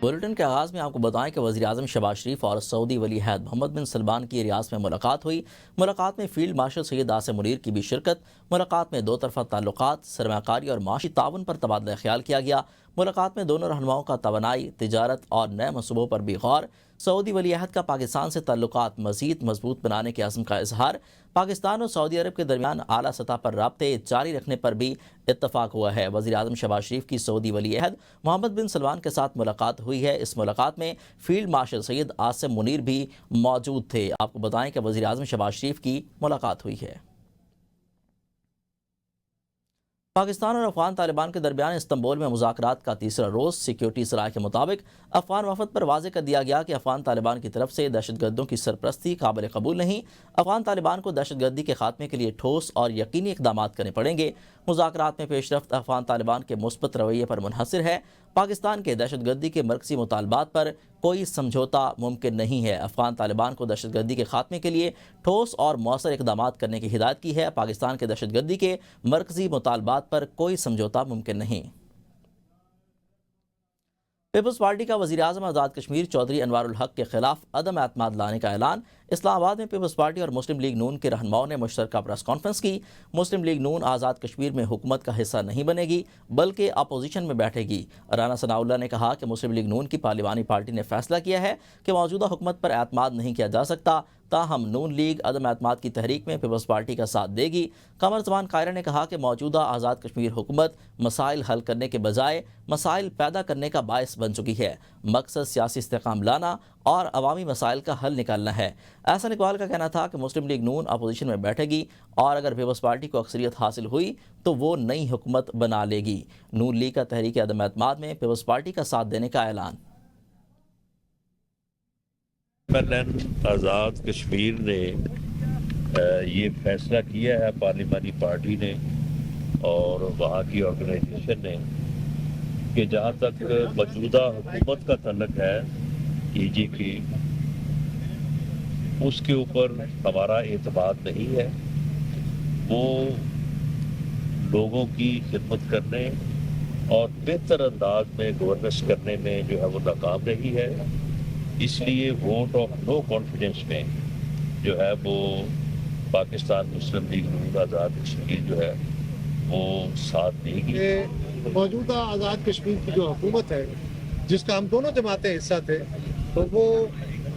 Bulletin کے آغاز میں آپ کو بتائیں کہ وزیر اعظم شہباز شریف اور سعودی ولی عہد محمد بن سلمان کی ریاض میں ملاقات ہوئی۔ ملاقات میں فیلڈ مارشل سید عاصم منیر کی بھی شرکت۔ ملاقات میں دو طرفہ تعلقات، سرمایہ کاری اور معاشی تعاون پر تبادلہ خیال کیا گیا۔ ملاقات میں دونوں رہنماؤں کا توانائی، تجارت اور نئے منصوبوں پر بھی غور۔ سعودی ولی عہد کا پاکستان سے تعلقات مزید مضبوط بنانے کے عزم کا اظہار۔ پاکستان اور سعودی عرب کے درمیان اعلیٰ سطح پر رابطے جاری رکھنے پر بھی اتفاق ہوا ہے۔ وزیر اعظم شہباز شریف کی سعودی ولی عہد محمد بن سلمان کے ساتھ ملاقات ہوئی ہے۔ اس ملاقات میں فیلڈ مارشل سید عاصم منیر بھی موجود تھے۔ آپ کو بتائیں کہ وزیر اعظم شہباز شریف کی ملاقات ہوئی ہے۔ پاکستان اور افغان طالبان کے درمیان استنبول میں مذاکرات کا تیسرا روز۔ سیکیورٹی ذرائع کے مطابق افغان وفد پر واضح کر دیا گیا کہ افغان طالبان کی طرف سے دہشت گردوں کی سرپرستی قابل قبول نہیں۔ افغان طالبان کو دہشت گردی کے خاتمے کے لیے ٹھوس اور یقینی اقدامات کرنے پڑیں گے۔ مذاکرات میں پیش رفت افغان طالبان کے مثبت رویے پر منحصر ہے۔ پاکستان کے دہشت گردی کے مرکزی مطالبات پر کوئی سمجھوتا ممکن نہیں ہے۔ افغان طالبان کو دہشت گردی کے خاتمے کے لیے ٹھوس اور مؤثر اقدامات کرنے کی ہدایت کی ہے۔ پاکستان کے دہشت گردی کے مرکزی مطالبات پر کوئی سمجھوتا ممکن نہیں۔ پیپلز پارٹی کا وزیر اعظم آزاد کشمیر چودھری انوار الحق کے خلاف عدم اعتماد لانے کا اعلان۔ اسلام آباد میں پیپلز پارٹی اور مسلم لیگ نون کے رہنماؤں نے مشترکہ پریس کانفرنس کی۔ مسلم لیگ نون آزاد کشمیر میں حکومت کا حصہ نہیں بنے گی بلکہ اپوزیشن میں بیٹھے گی۔ رانا ثناء اللہ نے کہا کہ مسلم لیگ نون کی پارلیمانی پارٹی نے فیصلہ کیا ہے کہ موجودہ حکومت پر اعتماد نہیں کیا جا سکتا، تاہم نون لیگ عدم اعتماد کی تحریک میں پیپلز پارٹی کا ساتھ دے گی۔ قمر زمان قائرہ نے کہا کہ موجودہ آزاد کشمیر حکومت مسائل حل کرنے کے بجائے مسائل پیدا کرنے کا باعث بن چکی ہے۔ مقصد سیاسی استحکام لانا اور عوامی مسائل کا حل نکالنا ہے۔ احسن اقبال کا کہنا تھا کہ مسلم لیگ نون اپوزیشن میں بیٹھے گی اور اگر پیپلز پارٹی کو اکثریت حاصل ہوئی تو وہ نئی حکومت بنا لے گی۔ نون لیگ کا تحریک عدم اعتماد میں پیپلز پارٹی کا ساتھ دینے کا اعلان۔ آزاد کشمیر نے یہ فیصلہ کیا ہے، پارلیمانی پارٹی نے اور وہاں کی آرگنائزیشن نے، کہ جہاں تک موجودہ حکومت کا تعلق ہے ای جی کی، اس کے اوپر ہمارا اعتماد نہیں ہے۔ وہ لوگوں کی خدمت کرنے اور بہتر انداز میں گورننس کرنے میں جو ہے وہ ناکام رہی ہے۔ اس لیے ووٹ آف نو کانفیڈنس میں جو ہے وہ پاکستان مسلم لیگ نون آزاد کشمیر جو ہے وہ ساتھ دے گی۔ موجودہ آزاد کشمیر کی جو حکومت ہے، جس کا ہم دونوں جماعتیں حصہ تھے، تو وہ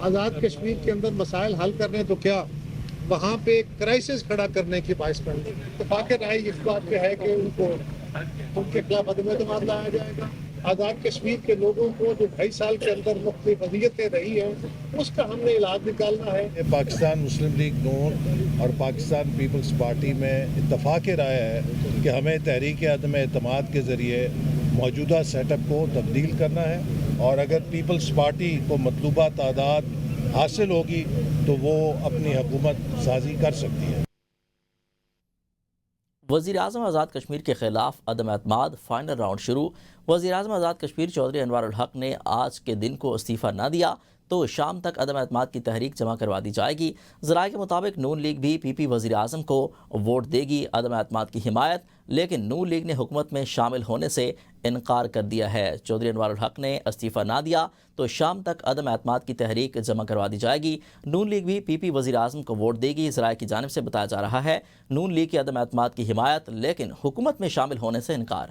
آزاد کشمیر کے اندر مسائل حل کرنے تو کیا وہاں پہ ایک کرائسس کھڑا کرنے کی باعث بن گئی۔ اتفاق رائے اس بات پہ ہے کہ ان کے خلاف عدم اعتماد لایا جائے گا۔ آزاد کشمیر کے لوگوں کو جو 2.5 سال کے اندر مختلف اذیتیں رہی ہیں، اس کا ہم نے علاج نکالنا ہے۔ پاکستان مسلم لیگ نون اور پاکستان پیپلز پارٹی میں اتفاق رائے ہے کہ ہمیں تحریک عدم اعتماد کے ذریعے موجودہ سیٹ اپ کو تبدیل کرنا ہے، اور اگر پیپلز پارٹی کو مطلوبہ تعداد حاصل ہوگی تو وہ اپنی حکومت سازی کر سکتی ہے۔ وزیر اعظم آزاد کشمیر کے خلاف عدم اعتماد، فائنل راؤنڈ شروع۔ وزیر اعظم آزاد کشمیر چودھری انوار الحق نے آج کے دن کو استعفیٰ نہ دیا تو شام تک عدم اعتماد کی تحریک جمع کروا دی جائے گی۔ ذرائع کے مطابق نون لیگ بھی پی پی وزیر اعظم کو ووٹ دے گی عدم اعتماد کی حمایت، لیکن نون لیگ نے حکومت میں شامل ہونے سے انکار کر دیا ہے۔ چودھری انوار الحق نے استعفیٰ نہ دیا تو شام تک عدم اعتماد کی تحریک جمع کروا دی جائے گی۔ نون لیگ بھی پی پی وزیر اعظم کو ووٹ دے گی۔ ذرائع کی جانب سے بتایا جا رہا ہے نون لیگ کی عدم اعتماد کی حمایت، لیکن حکومت میں شامل ہونے سے انکار۔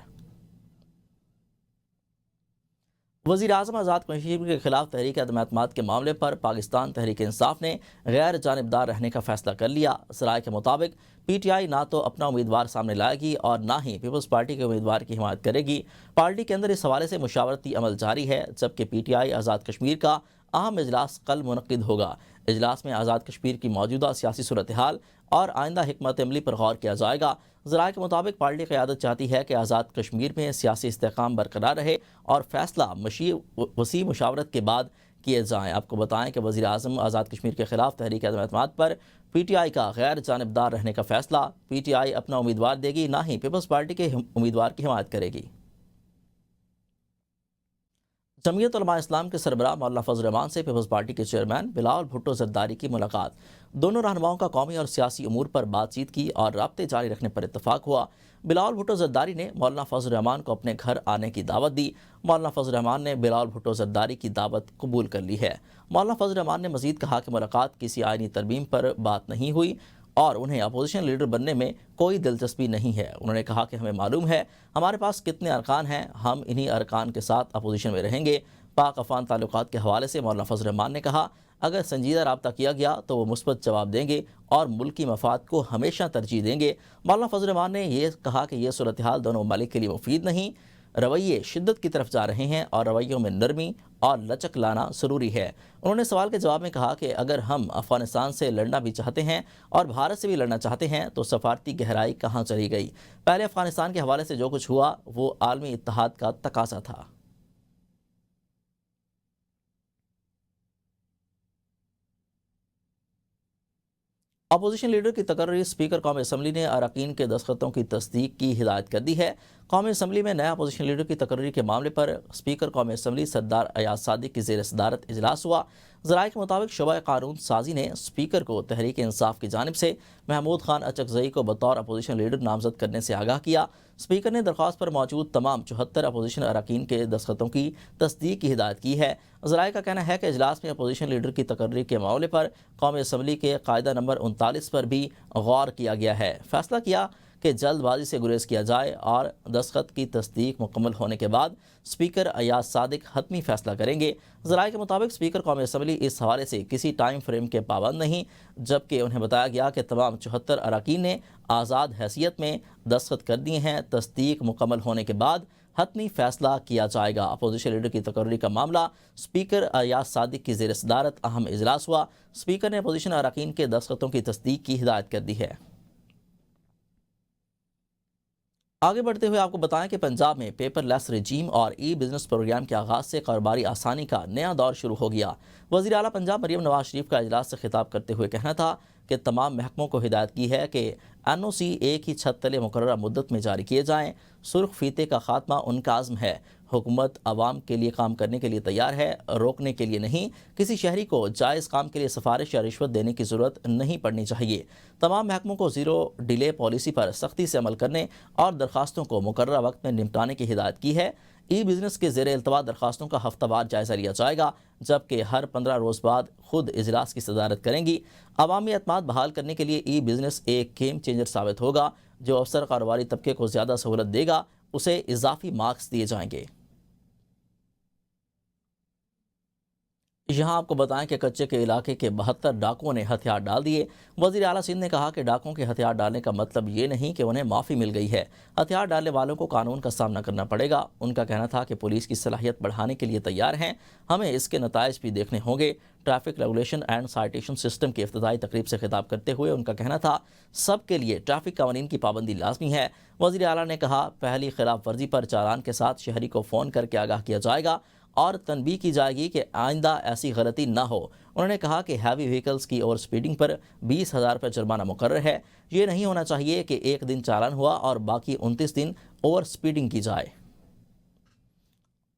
وزیر اعظم آزاد کشمیر کے خلاف تحریک عدم اعتماد کے معاملے پر پاکستان تحریک انصاف نے غیر جانبدار رہنے کا فیصلہ کر لیا۔ ذرائع کے مطابق پی ٹی آئی نہ تو اپنا امیدوار سامنے لائے گی اور نہ ہی پیپلز پارٹی کے امیدوار کی حمایت کرے گی۔ پارٹی کے اندر اس حوالے سے مشاورتی عمل جاری ہے، جبکہ P T I Azad Kashmir کا اہم اجلاس کل منعقد ہوگا۔ اجلاس میں آزاد کشمیر کی موجودہ سیاسی صورتحال اور آئندہ حکمت عملی پر غور کیا جائے گا۔ ذرائع کے مطابق پارٹی قیادت چاہتی ہے کہ آزاد کشمیر میں سیاسی استحکام برقرار رہے اور فیصلہ وسیع مشاورت کے بعد کیے جائیں۔ آپ کو بتائیں کہ وزیر اعظم آزاد کشمیر کے خلاف تحریک عدم اعتماد پر پی ٹی آئی کا غیر جانبدار رہنے کا فیصلہ، پی ٹی آئی اپنا امیدوار دے گی، نہ ہی پیپلز پارٹی کے امیدوار کی حمایت کرے گی۔ جمعیت علماء اسلام کے سربراہ مولانا فضل الرحمان سے پیپلز پارٹی کے چیئرمین بلاول بھٹو زرداری کی ملاقات۔ دونوں رہنماؤں کا قومی اور سیاسی امور پر بات چیت کی اور رابطے جاری رکھنے پر اتفاق ہوا۔ بلاول بھٹو زرداری نے مولانا فضل الرحمان کو اپنے گھر آنے کی دعوت دی۔ مولانا فضل الرحمان نے بلاول بھٹو زرداری کی دعوت قبول کر لی ہے۔ مولانا فضل الرحمان نے مزید کہا کہ ملاقات کسی آئینی ترمیم پر بات نہیں ہوئی اور انہیں اپوزیشن لیڈر بننے میں کوئی دلچسپی نہیں ہے۔ انہوں نے کہا کہ ہمیں معلوم ہے ہمارے پاس کتنے ارکان ہیں، ہم انہی ارکان کے ساتھ اپوزیشن میں رہیں گے۔ پاک افغان تعلقات کے حوالے سے مولانا فضل الرحمان نے کہا اگر سنجیدہ رابطہ کیا گیا تو وہ مثبت جواب دیں گے اور ملکی مفاد کو ہمیشہ ترجیح دیں گے۔ مولانا فضل الرحمان نے یہ کہا کہ یہ صورتحال دونوں ممالک کے لیے مفید نہیں، رویے شدت کی طرف جا رہے ہیں اور رویوں میں نرمی اور لچک لانا ضروری ہے۔ انہوں نے سوال کے جواب میں کہا کہ اگر ہم افغانستان سے لڑنا بھی چاہتے ہیں اور بھارت سے بھی لڑنا چاہتے ہیں تو سفارتی گہرائی کہاں چلی گئی؟ پہلے افغانستان کے حوالے سے جو کچھ ہوا وہ عالمی اتحاد کا تقاضا تھا۔ اپوزیشن لیڈر کی تقرری اسپیکر قومی اسمبلی نے اراکین کے دستخطوں کی تصدیق کی ہدایت کر دی ہے۔ قومی اسمبلی میں نیا اپوزیشن لیڈر کی تقرری کے معاملے پر اسپیکر قومی اسمبلی سردار ایاز صادق کی زیر صدارت اجلاس ہوا۔ ذرائع کے مطابق شعبہ قانون سازی نے اسپیکر کو تحریک انصاف کی جانب سے محمود خان اچکزئی کو بطور اپوزیشن لیڈر نامزد کرنے سے آگاہ کیا۔ اسپیکر نے درخواست پر موجود تمام 74 اپوزیشن اراکین کے دستخطوں کی تصدیق کی ہدایت کی ہے۔ ذرائع کا کہنا ہے کہ اجلاس میں اپوزیشن لیڈر کی تقرری کے معاملے پر قومی اسمبلی کے قاعدہ نمبر 39 پر بھی غور کیا گیا ہے۔ فیصلہ کیا کہ جلد بازی سے گریز کیا جائے اور دستخط کی تصدیق مکمل ہونے کے بعد اسپیکر ایاز صادق حتمی فیصلہ کریں گے۔ ذرائع کے مطابق اسپیکر قومی اسمبلی اس حوالے سے کسی ٹائم فریم کے پابند نہیں، جبکہ انہیں بتایا گیا کہ تمام 74 اراکین نے آزاد حیثیت میں دستخط کر دیے ہیں۔ تصدیق مکمل ہونے کے بعد حتمی فیصلہ کیا جائے گا۔ اپوزیشن لیڈر کی تقرری کا معاملہ اسپیکر ایاز صادق کی زیر صدارت اہم اجلاس ہوا۔ اسپیکر نے اپوزیشن اراکین کے دستخطوں کی تصدیق کی ہدایت کر دی ہے۔ آگے بڑھتے ہوئے آپ کو بتائیں کہ پنجاب میں پیپر لیس رجیم اور ای بزنس پروگرام کے آغاز سے کاروباری آسانی کا نیا دور شروع ہو گیا۔ وزیر اعلیٰ پنجاب مریم نواز شریف کا اجلاس سے خطاب کرتے ہوئے کہنا تھا کہ تمام محکموں کو ہدایت کی ہے کہ NOC ایک ہی چھت تلے مقررہ مدت میں جاری کیے جائیں۔ سرخ فیتے کا خاتمہ ان کا عزم ہے۔ حکومت عوام کے لیے کام کرنے کے لیے تیار ہے، روکنے کے لیے نہیں۔ کسی شہری کو جائز کام کے لیے سفارش یا رشوت دینے کی ضرورت نہیں پڑنی چاہیے۔ تمام محکموں کو زیرو ڈیلے پالیسی پر سختی سے عمل کرنے اور درخواستوں کو مقررہ وقت میں نمٹانے کی ہدایت کی ہے۔ ای بزنس کے زیر التوا درخواستوں کا ہفتہ وار جائزہ لیا جائے گا، جبکہ ہر 15 روز بعد خود اجلاس کی صدارت کریں گی۔ عوامی اعتماد بحال کرنے کے لیے ای بزنس ایک گیم چینجر ثابت ہوگا۔ جو افسر کاروباری طبقے کو زیادہ سہولت دے گا اسے اضافی مارکس دیے جائیں گے۔ یہاں آپ کو بتائیں کہ کچے کے علاقے کے 72 ڈاکوؤں نے ہتھیار ڈال دیے۔ وزیر اعلیٰ سندھ نے کہا کہ ڈاکوؤں کے ہتھیار ڈالنے کا مطلب یہ نہیں کہ انہیں معافی مل گئی ہے۔ ہتھیار ڈالنے والوں کو قانون کا سامنا کرنا پڑے گا۔ ان کا کہنا تھا کہ پولیس کی صلاحیت بڑھانے کے لیے تیار ہیں، ہمیں اس کے نتائج بھی دیکھنے ہوں گے۔ Traffic regulation and citation system کی افتتاحی تقریب سے خطاب کرتے ہوئے ان کا کہنا تھا سب کے لیے ٹریفک قوانین کی پابندی لازمی ہے۔ وزیر اعلیٰ نے کہا پہلی خلاف ورزی پر چالان کے ساتھ شہری کو فون کر کے آگاہ کیا جائے گا اور تنبیہ کی جائے گی کہ آئندہ ایسی غلطی نہ ہو۔ انہوں نے کہا کہ ہیوی وہیکلز کی اوور سپیڈنگ پر 20,000 روپے جرمانہ مقرر ہے۔ یہ نہیں ہونا چاہیے کہ ایک دن چالان ہوا اور باقی 29 دن اوور سپیڈنگ کی جائے۔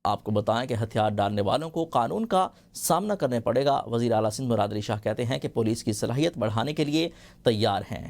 آپ کو بتائیں کہ ہتھیار ڈالنے والوں کو قانون کا سامنا کرنے پڑے گا۔ وزیر اعلیٰ سندھ مراد علی شاہ کہتے ہیں کہ پولیس کی صلاحیت بڑھانے کے لیے تیار ہیں۔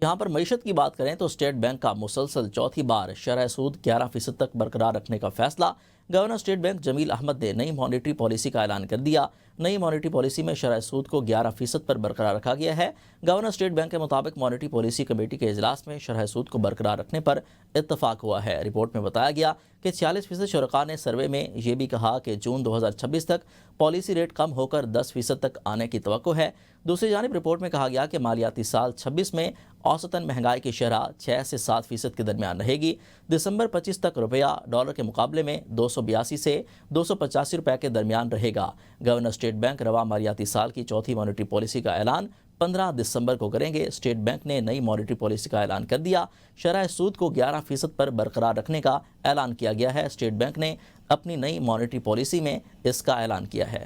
یہاں پر معیشت کی بات کریں تو اسٹیٹ بینک کا مسلسل چوتھی بار شرح سود 11% تک برقرار رکھنے کا فیصلہ۔ گورنر اسٹیٹ بینک جمیل احمد نے نئی مانیٹری پالیسی کا اعلان کر دیا۔ نئی مانیٹری پالیسی میں شرح سود کو 11% پر برقرار رکھا گیا ہے۔ گورنر اسٹیٹ بینک کے مطابق مانیٹری پالیسی کمیٹی کے اجلاس میں شرح سود کو برقرار رکھنے پر اتفاق ہوا ہے۔ رپورٹ میں بتایا گیا کہ 46% شرکاء نے سروے میں یہ بھی کہا کہ جون 2026 تک پالیسی ریٹ کم ہو کر 10% تک آنے کی توقع ہے۔ دوسری جانب رپورٹ میں کہا گیا کہ مالیاتی سال 26 میں اوسطاً مہنگائی کی شرح 6 سے 7% کے درمیان رہے گی۔ دسمبر 25 تک روپیہ ڈالر کے مقابلے میں 282 سے 285 روپے کے درمیان رہے گا۔ گورنر اسٹیٹ بینک رواں مالیاتی سال کی چوتھی مانیٹری پالیسی کا اعلان 15 دسمبر کو کریں گے۔ اسٹیٹ بینک نے نئی مانیٹری پالیسی کا اعلان کر دیا۔ شرح سود کو 11% پر برقرار رکھنے کا اعلان کیا گیا ہے۔ اسٹیٹ بینک نے اپنی نئی مانیٹری پالیسی میں اس کا اعلان کیا ہے۔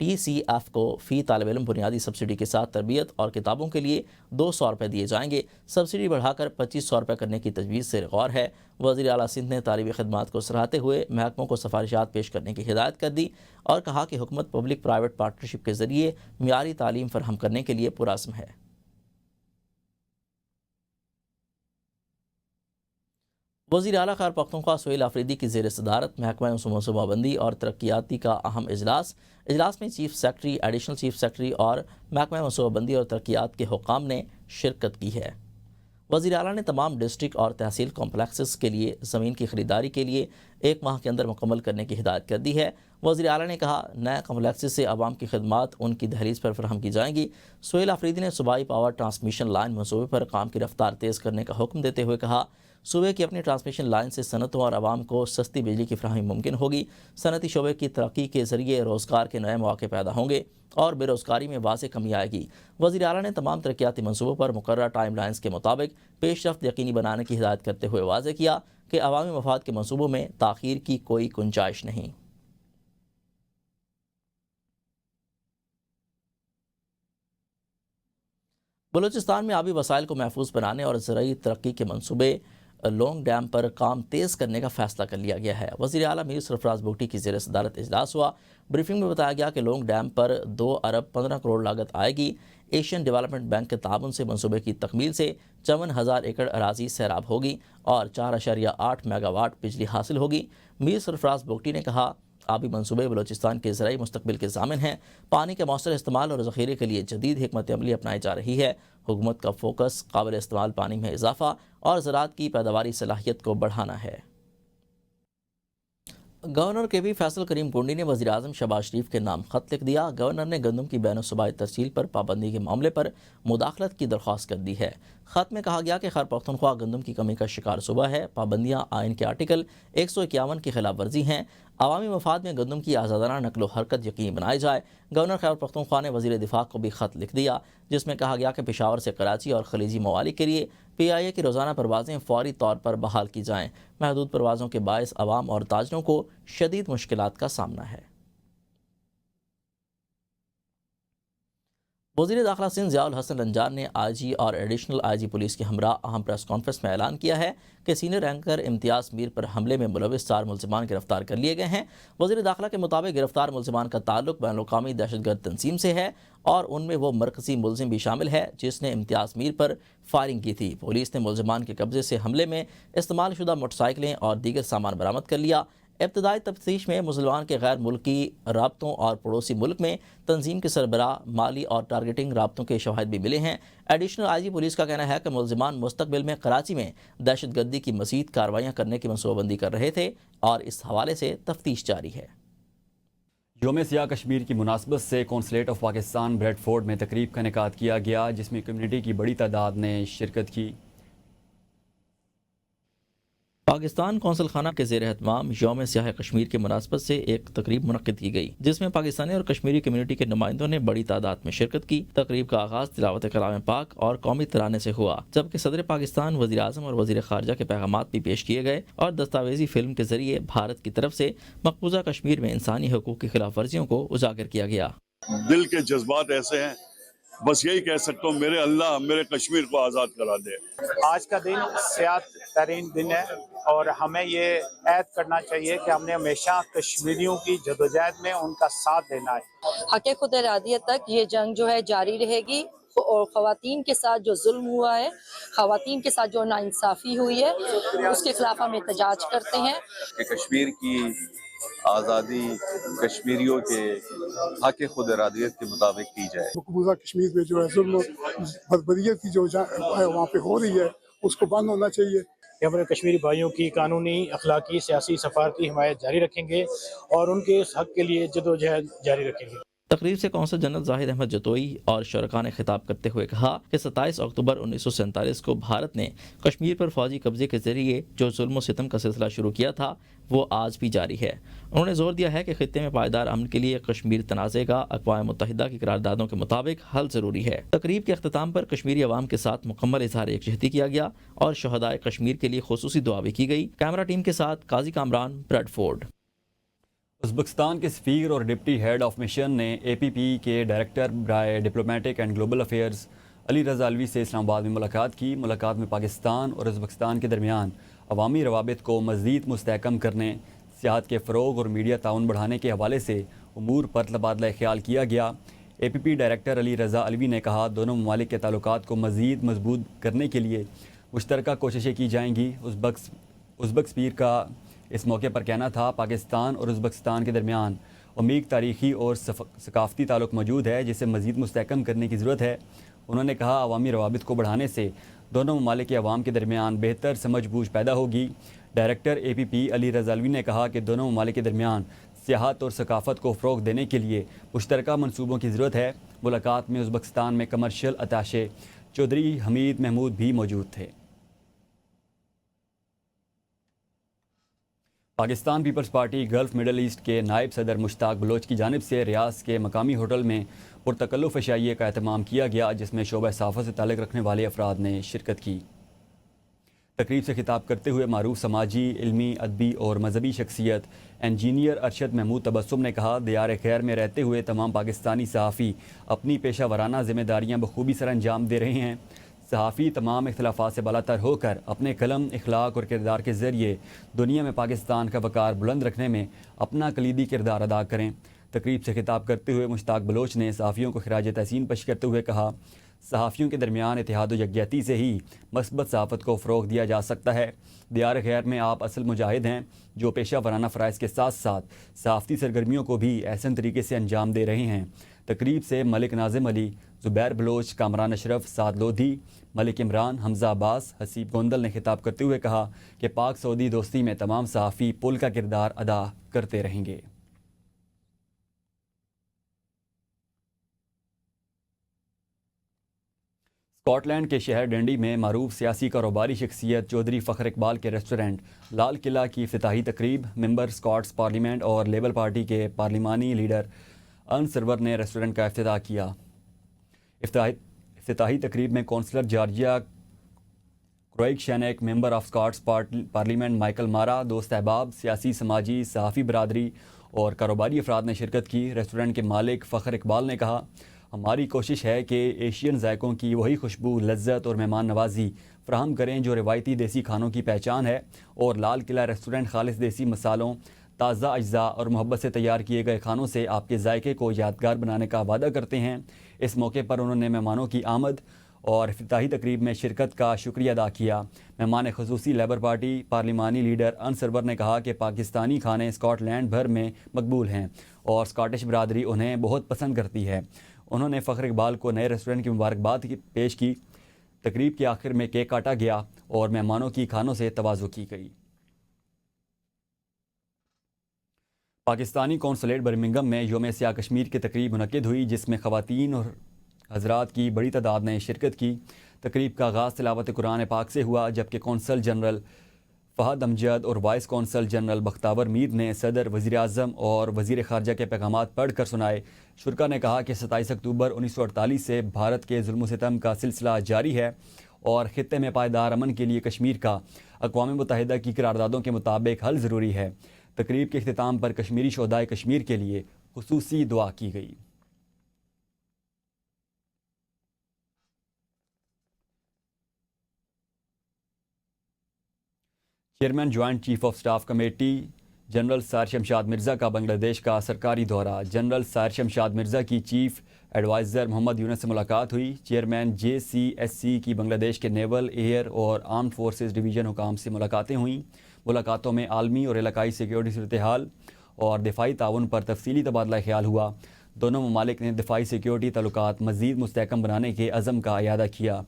TCF کو فی طالب علم بنیادی سبسڈی کے ساتھ تربیت اور کتابوں کے لیے 200 روپے دیے جائیں گے. سبسڈی بڑھا کر 2500 روپے کرنے کی تجویز سے غور ہے. وزیر اعلیٰ سندھ نے طالبی خدمات کو سراہتے ہوئے محکموں کو سفارشات پیش کرنے کی ہدایت کر دی اور کہا کہ حکومت پبلک پرائیویٹ پارٹنرشپ کے ذریعے معیاری تعلیم فراہم کرنے کے لیے پرعزم ہے. وزیر اعلیٰ خیبر پختونخوا سہیل آفریدی کی زیر صدارت محکمہ منصوبہ بندی اور ترقیاتی کا اہم اجلاس میں chief secretary, additional chief secretary اور محکمہ منصوبہ بندی اور ترقیات کے حکام نے شرکت کی ہے. وزیر اعلیٰ نے تمام ڈسٹرکٹ اور تحصیل کمپلیکسز کے لیے زمین کی خریداری کے لیے 1 ماہ کے اندر مکمل کرنے کی ہدایت کر دی ہے. وزیر اعلیٰ نے کہا نئے کمپلیکسز سے عوام کی خدمات ان کی دہلیز پر فراہم کی جائیں گی. سہیل آفریدی نے صوبائی پاور ٹرانسمیشن لائن منصوبے پر کام کی رفتار تیز کرنے کا حکم دیتے ہوئے کہا صوبے کی اپنی ٹرانسمیشن لائن سے صنعتوں اور عوام کو سستی بجلی کی فراہمی ممکن ہوگی. صنعتی شعبے کی ترقی کے ذریعے روزگار کے نئے مواقع پیدا ہوں گے اور بے روزگاری میں واضح کمی آئے گی. وزیر اعلیٰ نے تمام ترقیاتی منصوبوں پر مقررہ ٹائم لائنز کے مطابق پیش رفت یقینی بنانے کی ہدایت کرتے ہوئے واضح کیا کہ عوامی مفاد کے منصوبوں میں تاخیر کی کوئی گنجائش نہیں. بلوچستان میں آبی وسائل کو محفوظ بنانے اور زرعی ترقی کے منصوبے لونگ ڈیم پر کام تیز کرنے کا فیصلہ کر لیا گیا ہے. وزیر اعلیٰ میر سرفراز بگٹی کی زیر صدارت اجلاس ہوا. بریفنگ میں بتایا گیا کہ لونگ ڈیم پر 2 ارب 15 کروڑ لاگت آئے گی. ایشین ڈیولپمنٹ بینک کے تعاون سے منصوبے کی تکمیل سے 54,000 ایکڑ اراضی سیراب ہوگی اور 4.8 میگا واٹ بجلی حاصل ہوگی. میر سرفراز بگٹی نے کہا آبی منصوبے بلوچستان کے زرعی مستقبل کے ضامن ہیں. پانی کے مؤثر استعمال اور ذخیرے کے لیے جدید حکمت عملی اپنائی جا رہی ہے. حکومت کا فوکس قابل استعمال پانی میں اضافہ اور زراعت کی پیداواری صلاحیت کو بڑھانا ہے. گورنر کے بھی فیصل کریم کنڈی نے وزیر اعظم شہباز شریف کے نام خط لکھ دیا. گورنر نے گندم کی بین الصوبائی ترسیل پر پابندی کے معاملے پر مداخلت کی درخواست کر دی ہے. خط میں کہا گیا کہ خیبر پختونخوا گندم کی کمی کا شکار صوبہ ہے. پابندیاں آئین کے آرٹیکل 151 کی خلاف ورزی ہیں. عوامی مفاد میں گندم کی آزادانہ نقل و حرکت یقینی بنائی جائے. گورنر خیبر پختونخوا نے وزیر دفاع کو بھی خط لکھ دیا جس میں کہا گیا کہ پشاور سے کراچی اور خلیجی ممالک کے لیے PIA کی روزانہ پروازیں فوری طور پر بحال کی جائیں. محدود پروازوں کے باعث عوام اور تاجروں کو شدید مشکلات کا سامنا ہے. وزیر داخلہ سندھ ضیاء الحسن رنجان نے IG اور ایڈیشنل IG پولیس کے ہمراہ اہم پریس کانفرنس میں اعلان کیا ہے کہ سینئر اینکر امتیاز میر پر حملے میں ملوث 4 ملزمان گرفتار کر لیے گئے ہیں. وزیر داخلہ کے مطابق گرفتار ملزمان کا تعلق بین الاقوامی دہشت گرد تنظیم سے ہے اور ان میں وہ مرکزی ملزم بھی شامل ہے جس نے امتیاز میر پر فائرنگ کی تھی. پولیس نے ملزمان کے قبضے سے حملے میں استعمال شدہ موٹر سائیکلیں اور دیگر سامان برآمد کر لیا. ابتدائی تفتیش میں مسلمان کے غیر ملکی رابطوں اور پڑوسی ملک میں تنظیم کے سربراہ، مالی اور ٹارگیٹنگ رابطوں کے شواہد بھی ملے ہیں. ایڈیشنل IG پولیس کا کہنا ہے کہ ملزمان مستقبل میں کراچی میں دہشت گردی کی مزید کارروائیاں کرنے کی منصوبہ بندی کر رہے تھے اور اس حوالے سے تفتیش جاری ہے. یوم سیاہ کشمیر کی مناسبت سے consulate of Pakistan Bradford میں تقریب کا انعقاد کیا گیا جس میں کمیونٹی کی بڑی تعداد نے شرکت کی. پاکستان قونصل خانہ کے زیر اہتمام یوم سیاہ کشمیر کی مناسبت سے ایک تقریب منعقد کی گئی جس میں پاکستانی اور کشمیری کمیونٹی کے نمائندوں نے بڑی تعداد میں شرکت کی. تقریب کا آغاز تلاوت کلام پاک اور قومی ترانے سے ہوا جبکہ صدر پاکستان، وزیر اعظم اور وزیر خارجہ کے پیغامات بھی پیش کیے گئے اور دستاویزی فلم کے ذریعے بھارت کی طرف سے مقبوضہ کشمیر میں انسانی حقوق کی خلاف ورزیوں کو اجاگر کیا گیا. دل کے جذبات ایسے ہیں، بس یہی کہہ سکتا ہوں میرے اللہ میرے کشمیر کو آزاد کرا دے. آج کا دن سیاہ ترین دن ہے اور ہمیں یہ عہد کرنا چاہیے کہ ہم نے ہمیشہ کشمیریوں کی جدوجہد میں ان کا ساتھ دینا ہے. حق خود ارادیت تک یہ جنگ جو ہے جاری رہے گی اور خواتین کے ساتھ جو ظلم ہوا ہے، خواتین کے ساتھ جو ناانصافی ہوئی ہے اس کے خلاف ہم احتجاج کرتے ہیں کہ کشمیر کی آزادی کشمیریوں کے حق خود ارادیت کے مطابق کی جائے. مقبوضہ کشمیر میں جو ہے ظلم و بربریت کی جو وہاں پہ ہو رہی ہے اس کو بند ہونا چاہیے. ہمارے کشمیری بھائیوں کی قانونی، اخلاقی، سیاسی، سفارتی حمایت جاری رکھیں گے اور ان کے اس حق کے لیے جدوجہد جاری رکھیں گے. تقریب سے قونصل جنرل زاہد احمد جتوئی اور شرکاء نے خطاب کرتے ہوئے کہا کہ 27 اکتوبر 1947 کو بھارت نے کشمیر پر فوجی قبضے کے ذریعے جو ظلم و ستم کا سلسلہ شروع کیا تھا وہ آج بھی جاری ہے. انہوں نے زور دیا ہے کہ خطے میں پائیدار امن کے لیے کشمیر تنازع کا اقوام متحدہ کی قراردادوں کے مطابق حل ضروری ہے. تقریب کے اختتام پر کشمیری عوام کے ساتھ مکمل اظہار یکجہتی کیا گیا اور شہدائے کشمیر کے لیے خصوصی دعا بھی کی گئی. کیمرہ ٹیم کے ساتھ قاضی کامران، بریڈ فورڈ. ازبکستان کے سفیر اور ڈپٹی ہیڈ آف مشن نے اے پی پی کے ڈائریکٹر برائے diplomatic and global affairs Ali Raza Alvi سے اسلام آباد میں ملاقات کی۔ ملاقات میں پاکستان اور ازبکستان کے درمیان عوامی روابط کو مزید مستحکم کرنے، سیاحت کے فروغ اور میڈیا تعاون بڑھانے کے حوالے سے امور پر تبادلہ خیال کیا گیا۔ اے پی پی ڈائریکٹر علی رضا علوی نے کہا، دونوں ممالک کے تعلقات کو مزید مضبوط کرنے کے لیے مشترکہ کوششیں کی جائیں گی۔ ازبک سفیر کا اس موقع پر کہنا تھا، پاکستان اور ازبکستان کے درمیان عمیق تاریخی اور ثقافتی تعلق موجود ہے جسے مزید مستحکم کرنے کی ضرورت ہے۔ انہوں نے کہا، عوامی روابط کو بڑھانے سے دونوں ممالک کے عوام کے درمیان بہتر سمجھ بوجھ پیدا ہوگی۔ ڈائریکٹر اے پی پی علی رضا علوی نے کہا کہ دونوں ممالک کے درمیان سیاحت اور ثقافت کو فروغ دینے کے لیے مشترکہ منصوبوں کی ضرورت ہے۔ ملاقات میں ازبکستان میں کمرشل اتاشے چودھری حمید محمود بھی موجود تھے۔ Pakistan Peoples Party Gulf Middle East کے نائب صدر مشتاق بلوچ کی جانب سے ریاض کے مقامی ہوٹل میں پرتکلف عشائیے کا اہتمام کیا گیا، جس میں شعبہ صحافت سے تعلق رکھنے والے افراد نے شرکت کی۔ تقریب سے خطاب کرتے ہوئے معروف سماجی، علمی، ادبی اور مذہبی شخصیت انجینئر ارشد محمود تبسم نے کہا، دیار خیر میں رہتے ہوئے تمام پاکستانی صحافی اپنی پیشہ ورانہ ذمہ داریاں بخوبی سر انجام دے رہے ہیں۔ صحافی تمام اختلافات سے بالاتر ہو کر اپنے قلم، اخلاق اور کردار کے ذریعے دنیا میں پاکستان کا وقار بلند رکھنے میں اپنا کلیدی کردار ادا کریں۔ تقریب سے خطاب کرتے ہوئے مشتاق بلوچ نے صحافیوں کو خراج تحسین پیش کرتے ہوئے کہا، صحافیوں کے درمیان اتحاد و یکجہتی سے ہی مثبت صحافت کو فروغ دیا جا سکتا ہے۔ دیار خیر میں آپ اصل مجاہد ہیں جو پیشہ ورانہ فرائض کے ساتھ ساتھ صحافتی سرگرمیوں کو بھی احسن طریقے سے انجام دے رہے ہیں۔ تقریب سے ملک ناظم علی، زبیر بلوچ، کامران اشرف، سعد لودھی، ملک عمران، حمزہ عباس، حسیب گوندل نے خطاب کرتے ہوئے کہا کہ پاک سعودی دوستی میں تمام صحافی پل کا کردار ادا کرتے رہیں گے۔ اسکاٹ لینڈ کے شہر ڈنڈی میں معروف سیاسی کاروباری شخصیت چودھری فخر اقبال کے ریسٹورنٹ لال قلعہ کی افتتاحی تقریب، ممبر اسکاٹس پارلیمنٹ اور لیبر پارٹی کے پارلیمانی لیڈر ان سرور نے ریسٹورنٹ کا افتتاح کیا۔ افتتاحی تقریب میں کونسلر جارجیا کروئک شینیک، member of Scottish Parliament Michael Marra, دوست احباب، سیاسی، سماجی، صحافی برادری اور کاروباری افراد نے شرکت کی۔ ریسٹورنٹ کے مالک فخر اقبال نے کہا، ہماری کوشش ہے کہ ایشین ذائقوں کی وہی خوشبو، لذت اور مہمان نوازی فراہم کریں جو روایتی دیسی کھانوں کی پہچان ہے، اور لال قلعہ ریسٹورنٹ خالص دیسی مصالوں، تازہ اجزاء اور محبت سے تیار کیے گئے کھانوں سے آپ کے ذائقے کو یادگار بنانے کا وعدہ کرتے ہیں۔ اس موقع پر انہوں نے مہمانوں کی آمد اور افتتاحی تقریب میں شرکت کا شکریہ ادا کیا۔ مہمان خصوصی لیبر پارٹی پارلیمانی لیڈر ان سرور نے کہا کہ پاکستانی کھانے اسکاٹ لینڈ بھر میں مقبول ہیں اور اسکاٹش برادری انہیں بہت پسند کرتی ہے۔ انہوں نے فخر اقبال کو نئے ریسٹورنٹ کی مبارکباد پیش کی۔ تقریب کے آخر میں کیک کاٹا گیا اور مہمانوں کی کھانوں سے تواضع کی گئی۔ پاکستانی قونصلیٹ برمنگھم میں یوم سیاہ کشمیر کی تقریب منعقد ہوئی، جس میں خواتین اور حضرات کی بڑی تعداد نے شرکت کی۔ تقریب کا آغاز تلاوت قرآن پاک سے ہوا، جبکہ قونصل جنرل فہد امجد اور وائس قونصل جنرل بختاور میر نے صدر، وزیر اعظم اور وزیر خارجہ کے پیغامات پڑھ کر سنائے۔ شرکا نے کہا کہ 27 اکتوبر 1948 سے بھارت کے ظلم و ستم کا سلسلہ جاری ہے اور خطے میں پائیدار امن کے لیے کشمیر کا اقوام متحدہ کی قراردادوں کے مطابق حل ضروری ہے۔ تقریب کے اختتام پر کشمیری شہدائے کشمیر کے لیے خصوصی دعا کی گئی۔ Chairman joint chief of staff committee general سار شمشاد مرزا کا بنگلہ دیش کا سرکاری دورہ۔ جنرل سار شمشاد مرزا کی چیف ایڈوائزر محمد یونس سے ملاقات ہوئی۔ چیئرمین JCSC کی بنگلہ دیش کے نیول، ایئر اور آرمڈ فورسز ڈویژن حکام سے ملاقاتیں ہوئیں۔ ملاقاتوں میں عالمی اور علاقائی سیکیورٹی صورتحال اور دفاعی تعاون پر تفصیلی تبادلہ خیال ہوا۔ دونوں ممالک نے دفاعی سیکیورٹی تعلقات مزید مستحکم بنانے کے عزم کا اعادہ کیا۔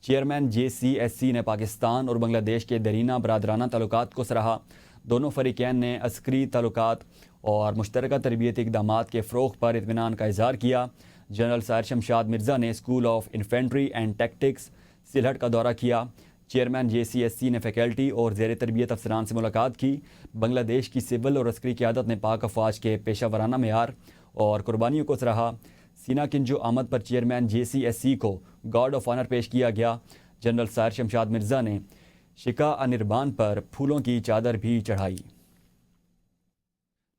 چیئرمین JCSC نے پاکستان اور بنگلہ دیش کے دیرینہ برادرانہ تعلقات کو سراہا۔ دونوں فریقین نے عسکری تعلقات اور مشترکہ تربیتی اقدامات کے فروغ پر اطمینان کا اظہار کیا۔ جنرل سار شمشاد مرزا نے school of infantry and tactics Sylhet کا دورہ کیا۔ چیئرمین JCSC نے فیکلٹی اور زیر تربیت افسران سے ملاقات کی۔ بنگلہ دیش کی سول اور عسکری قیادت نے پاک افواج کے پیشہ ورانہ معیار اور قربانیوں کو سراہا۔ سینا کنجو آمد پر چیئرمین JCSC کو گارڈ آف آنر پیش کیا گیا۔ جنرل سار شمشاد مرزا نے شکا انربان پر پھولوں کی چادر بھی چڑھائی۔